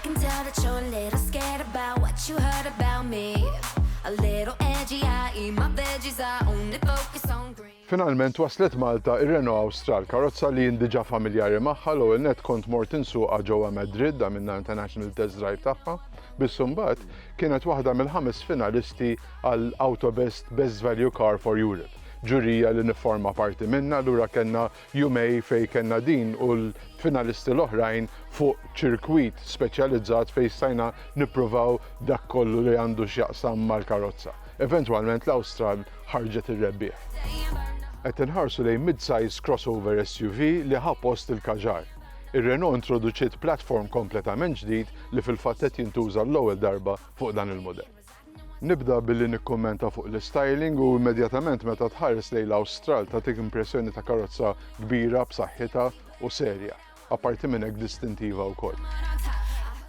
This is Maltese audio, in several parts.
can tell that you're a little scared about what you heard about me. A little edgy, I eat my veggies, I only focus on green. Finalment waslet Malta ir-Renault Austral, karozza li jindiġa familjari magħha l net kont mort insuqha ġewwa Madrid minna International Test Drive tagħha, biss imbagħad kienet waħda mill-5 finalisti għal Autobest Best Value Car for Europe. Ġurija li nifforma parti minna, lura kellna jumej fej kellna din u l-finalisti l-oħrajn fuq ċirkwit speċjalizzat fej stajna nippruvaw dak kollu li għandu x'jaqsam mal-karozza. Eventwalment l-Austral ħarġet ir-rebbieħ. Qed inħarsu lejn mid-size crossover SUV li ħa post il-Kaġar. Ir-Renault introduċiet platform kompletament ġdid li fil-fatt qed jintuża l-ewwel darba fuq dan il-mudell. Nibda billi nikkummenta fuq l-styling u immedjatament meta tħares lejn l-Austral tagħtik impressjoni ta' karozza kbira b'saħħitha u serja, apparti minn hekk distintiva wkoll.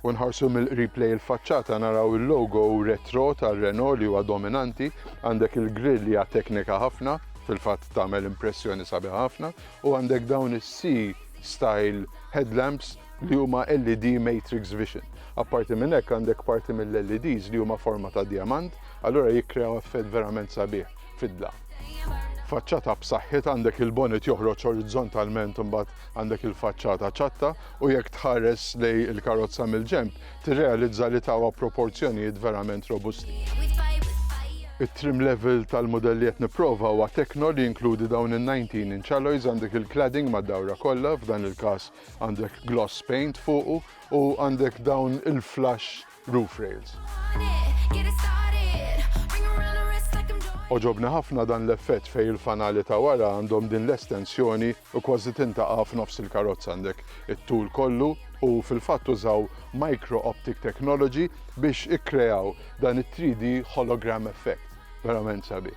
U nħarsu mill-replay il-faċċata naraw il-logo retro tar-Renault li huwa dominanti, għandek il-grill li hija teknika ħafna, fil-fatt tagħmel impressjoni sabiħa ħafna, u għandek dawn is-C-style headlamps li huma LED Matrix Vision. Apparti minn hekk għandek parti mill-LEDs li huma forma ta' diamant, allura jikkrew effett verament sabiħ fid-dla. Faċċata b'saħħit għandek il-bonnet joħroġ orizzontalment imbagħad għandek il-faċċata ċatta u jekk tħares lej il-karozza mill-ġenb tirrealizza li tawha proporzjonijiet verament robusti. It-trim level tal-modelli qed nipprova huwa Tekno li jinkludi dawn il-19 inch alloys, għandek il-cladding mad-dawra kollha, f'dan il-każ għandek gloss paint fuqu u għandek dawn il-flush roof rails. Oġobni ħafna dan l-effett fej il-fanali ta' wara għandhom din l-estensjoni u kważi tintaqa' f'nofs il-karozza, għandek it-tul kollu u fil-fatt użaw micro optic technology biex ikkreaw dan it-3D hologram effect. Verament sabi.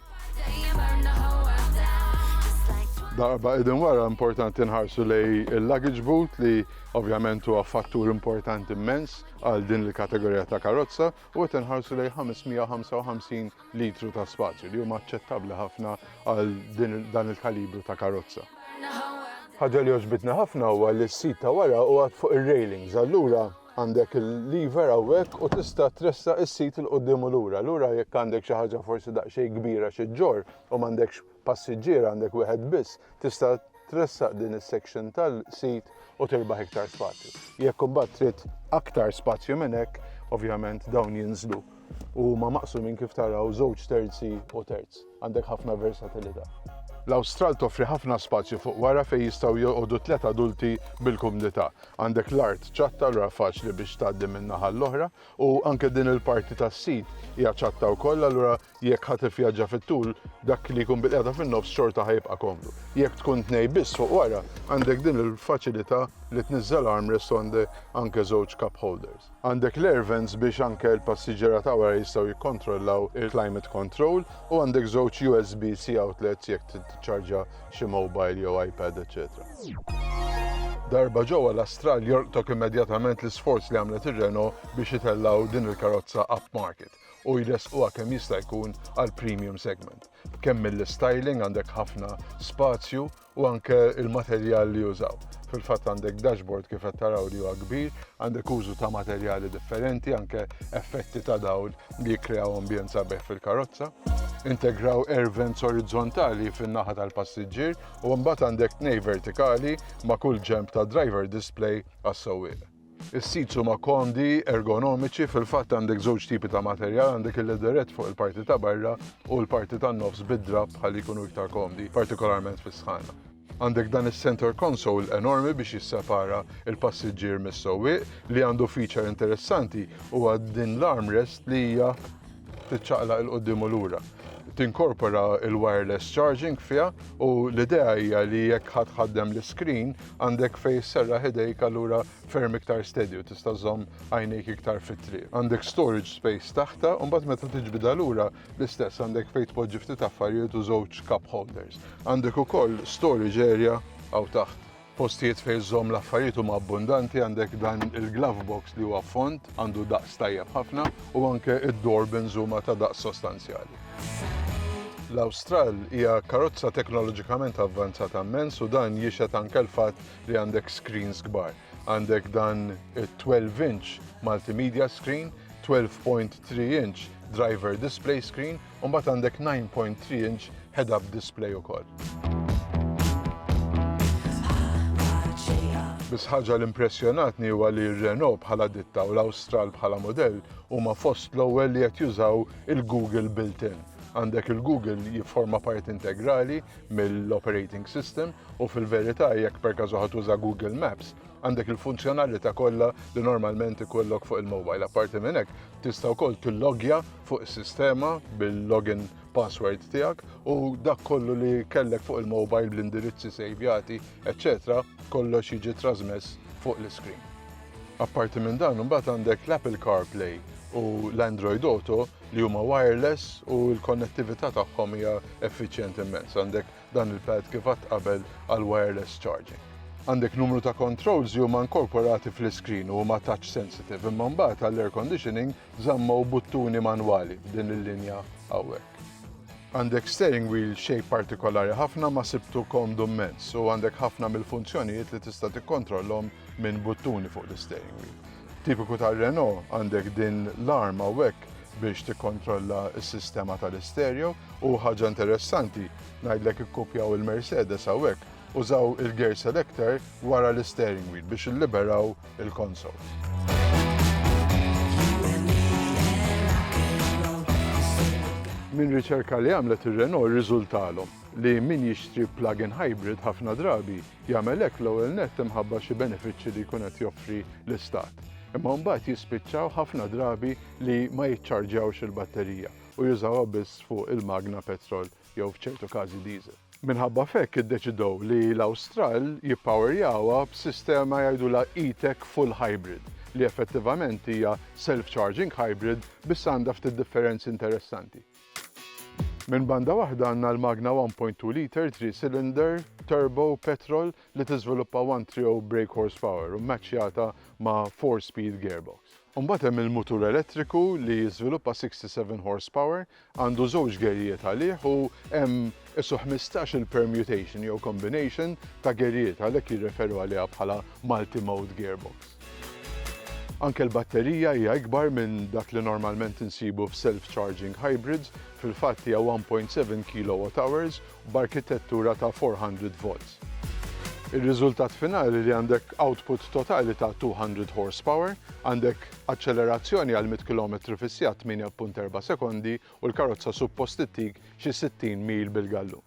Darba idin wara importanti nħarsu lej il-luggage boot li ovvjament huwa fattur importanti immens għal din il-kategorija ta' karozza u qed inħarsu lej 555 litru ta' spazju li huma aċċettabbli ħafna għal dan il-kalibru ta' karozza. Ħaġa li oġbitna ħafna huwa li s-sit ta' wara huwa fuq ir-railings, allura għandek il-lever hawnhekk u tista' tressa s-sit il qudiem u lura. Lura jekk għandek xi ħaġa forsi daqsxejn kbira xi ġġorr u m'għandekx passiġġier għandek wieħed biss, tista' tressaq din is-section tal-sit u tirbaħ iktar spazju. Jekk imbagħad trid aktar spazju minn hekk, ovvjament dawn jinżlu u ma maqsumin kif taraw żewġ terzi u terz. Għandek ħafna versatilità. L-Austral toffri ħafna spazju fuq wara fejn jistgħu joqogħdu 3 adulti bil-kumdità. Għandek l-art ċatta l faċli biex tgħaddi minn naħa l-oħra u anke din il-parti tas-sit hija ċatta wkoll, allura jekk ħadd ivvjaġġa fit-tul dak li jkun bil-qiegħda fin-nofs xorta ħajbqa' komdu. Jekk tkun tnej biss fuq wara, għandek din il-faċilità li tniżżel armrest għandek anke żewġ cup holders. Għandek l-air vents biex anke l-passiġġiera ta' wara jistgħu jikkontrollaw il-climate control u għandek żewġ USB-C outlets jekk tiċċarġa xi mobile jew iPad, etc. Darba ġewwa l-Austral jorqtok immedjatament l-isforz li għamlet ir-Renault biex itellaw din il-karozza upmarket u jresquha kemm jista' jkun għal premium segment. Kemm mill-styling għandek ħafna spazju u anke il-materjal li jużaw. Fil-fatt għandek dashboard kif qed taraw li huwa kbir, għandek użu ta' materjali differenti, anke effetti ta' dawl li jikkreaw ambjent sabiħ fil-karozza. Integraw air vents orizzontali fin-naħa tal-passiġġier u mbagħad għandek tnej vertikali ma' kull ġenb ta' driver display għas-sewwieq. Is-sits huma komdi, ergonomiċi, fil-fatt għandek żewġ tipi ta' materjal, għandek il-lederet fuq il-parti ta' barra u l-parti tan-nofs bid-drab ħalli jkunu iktar komdi, partikolarment fis-sħana. Għandek dan is-center console enormi biex jissepara il-passiġġier mis-sewwieq li għandu feature interessanti huwa din l-armrest li hija tiċċaqlaq il qudiem u lura. Tinkorpora il-wireless charging fiha u l-idea hija li jekk ħaddem l-iskrin għandek fejn serraħ idejk allura ferm iktar steady u tista' żomm għajnejk iktar fit-triq. Għandek storage space taħta u mbagħad meta tiġbidha lura l-istess għandek fejn tpoġġi ftit affarijiet u żewġ cup holders. Għandek ukoll storage area hawn taħt. Postijiet fejn żomm l-affarijiet huma abbundanti, għandek dan il-glove box li huwa font għandu daqs tajjeb ħafna u anke id-door bins huma ta' daqs sostanzjali. L-Austral hija karozza teknoloġikament avvanzata immens u dan jixed anke l-fatt li għandek screens kbar. Għandek dan 12-inch multimedia screen, 12.3-inch driver display screen u mbagħad għandek 9.3-inch head-up display ukoll. Bis ħaġa l-impressjonatni huwa li Renault bħala ditta u l-Austral bħala modell huma fost l-ewwel li qed jużaw il-Google built-in. Għandek il-Google jifforma part integrali mill-operating system u fil-verità jekk per każu ħadd tuża Google Maps għandek il-funzjonalità kollha li normalment ikollok fuq il-mobile. Apparti minn hekk tista' wkoll tillogja fuq is-sistema bil-login password tiegħek u dak kollu li kellek fuq il-mobile bl-indirizzi sejvjati, etc. kollox jiġi trasmess fuq l-iskrin. Apparti minn dan imbagħad għandek l-Apple CarPlay u l-Android Auto li huma wireless u l-konnettività tagħhom hija effiċjenti immens. Għandek dan il-pad kif għadd qabel għal wireless charging. Għandek numru ta' controls li huma inkorporati fl-iskrin u huma touch sensitive imma mbagħad għall-air conditioning żammew buttuni manwali din il-linja hawnhekk. Għandek steering wheel shape partikolari ħafna ma sibtu komdu immens u għandek ħafna mill-funzjonijiet li tista' tikkontrollhom minn buttuni fuq l-steering wheel. Tipiku tar-Renault għandek din l-arm hawnhekk biex tikkontrolla s-sistema tal-istereo u ħaġa interessanti ngħidlek ikkupjaw il-Mercedes hawnhekk użaw il-gear selector wara l-steering wheel biex illiberaw il-console. Min riċerka li għamlet ir-Renault riżultalhom li min jixtri plug-in hybrid ħafna drabi jagħmel hekk l-ewwel nett imħabba xi benefiċċji li jkun qed joffri l-istat. Imma mbagħad jispiċċaw ħafna drabi li ma jiċċarġjawx il-batterija u jużawha biss fuq il-magna petrol jew f'ċertu każi diesel. Minħabba f'hekk iddeċidew li l-Austral jippowerjawha b'sistema jgħidulha e-tech full hybrid li effettivament hija self-charging hybrid biss għandha ftit differenzi interessanti. Minn banda waħda għandna l-magna 1.2 liter 3-cylinder turbo petrol li tiżviluppa 130 brake horsepower u mmaċċjata ma' 4-speed gearbox. Imbagħad hemm il-mutur elettriku li jiżviluppa 67 horsepower, għandu żewġ gerijiet għalih u hemm isu 15 permutation jew combination ta' gerijiet għalhekk jirreferu għaliha bħala multi-mode gearbox. Anke l-batterija hija ikbar minn dak li normalment insibu f'self-charging hybrids, fil-fatt hija 1.7 kWh b'arkitettura ta' 400 volts. Ir-riżultat finali li għandek output totali ta' 200 horsepower, għandek accelerazzjoni għal 100 km/h 8.4 sekondi u l-karozza suppost ittik xi 60 mil bil-gallum.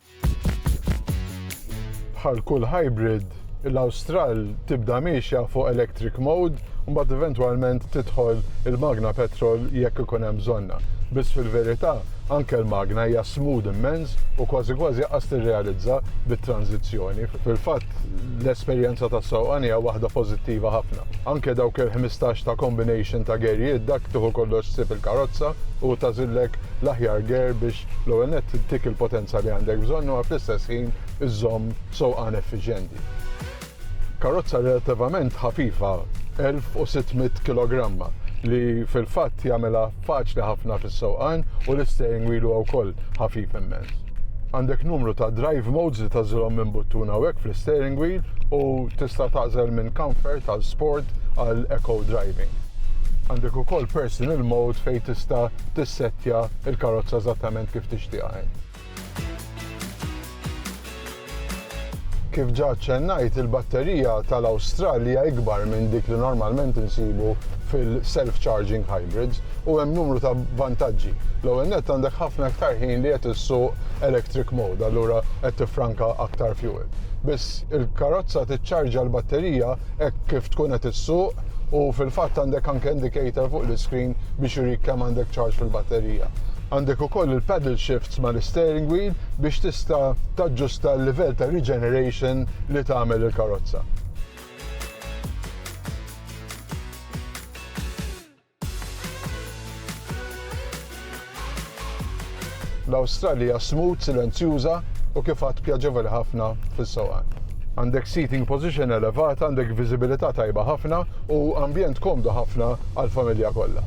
Bħal kull hybrid, l-Austral tibda mixja fuq electric mode u mbagħad eventwalment tidħol il-magna petrol jekk ikun hemm bżonna. Biss fil-verità anke l-magna hija smooth immens u kważi qas tirrealizza bit-tranzizzjoni. Fil-fatt l-esperjenza tas-sewqan hija waħda pożittiva ħafna. Anke dawk il-15 ta' combination ta' gerijiet dak tieħu kollox ssib il-karozza u tażillek l-aħjar gear biex l-ewwel nett tik il-potenza li għandek bżonn u fl-istess ħin iżżomm sewqan effiċjenti. Karozza relattivament ħafifa 1600 kg li fil-fatt jagħmilha faċli ħafna fis-sewqan u l-steering wheel huwa wkoll ħafif immens. Għandek numru ta' drive modes li tażilhom minn buttuna hawnhekk fl-steering wheel u tista' tażel minn comfort għal sport għal eco driving. Għandek ukoll personal mode fejn tista' tissettja l-karozza eżattament kif tixtieqha. Kif ġa ċennajt il-batterija tal-Austral hija ikbar minn dik li normalment insibu fil-self-charging hybrids u hemm numru ta' vantaġġi. L-ewwel nett għandek ħafna aktar ħin li qed issuq electric mode, allura qed tiffranka aktar fuel. Biss il-karozza tiċċarġa l-batterija hekk kif tkun qed issuq u fil-fatt għandek anke indicator fuq l-iskrin biex jurik kemm għandek charge fil-batterija. Għandek ukoll il-paddle shifts mal-steering wheel biex tista' taġġusta l-livell ta' regeneration li tagħmel il-karozza. L-Austral hija smooth, silenzjuża u kif għadd pjaġevoli ħafna fis-sewqan. Għandek seating position elevata, għandek viżibilità tajba ħafna u ambjent komdu ħafna għall-familja kollha.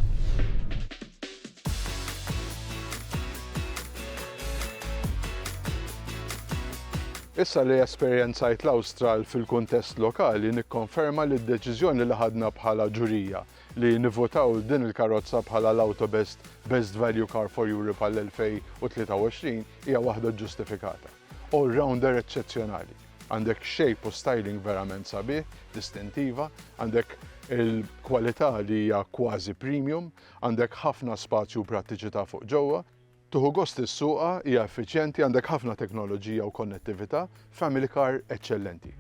Issa li esperjenzajt l-Austral fil-kuntest lokali nikkonferma li d-deċiżjoni li ħadna bħala ġurija li nivvotaw din il-karozza bħala l-Autobest Best Value Car for Europe għal-2023 hija waħda ġustifikata. All-rounder eċċezzjonali. Għandek shape u styling verament sabiħ, distintiva, għandek il-kwalità li hija kważi premium, għandek ħafna spazju u prattiċità fuq ġewwa, tuħu gost is-suqa hija effiċjenti, għandek ħafna teknoloġija u konnettività, family car eċċellenti.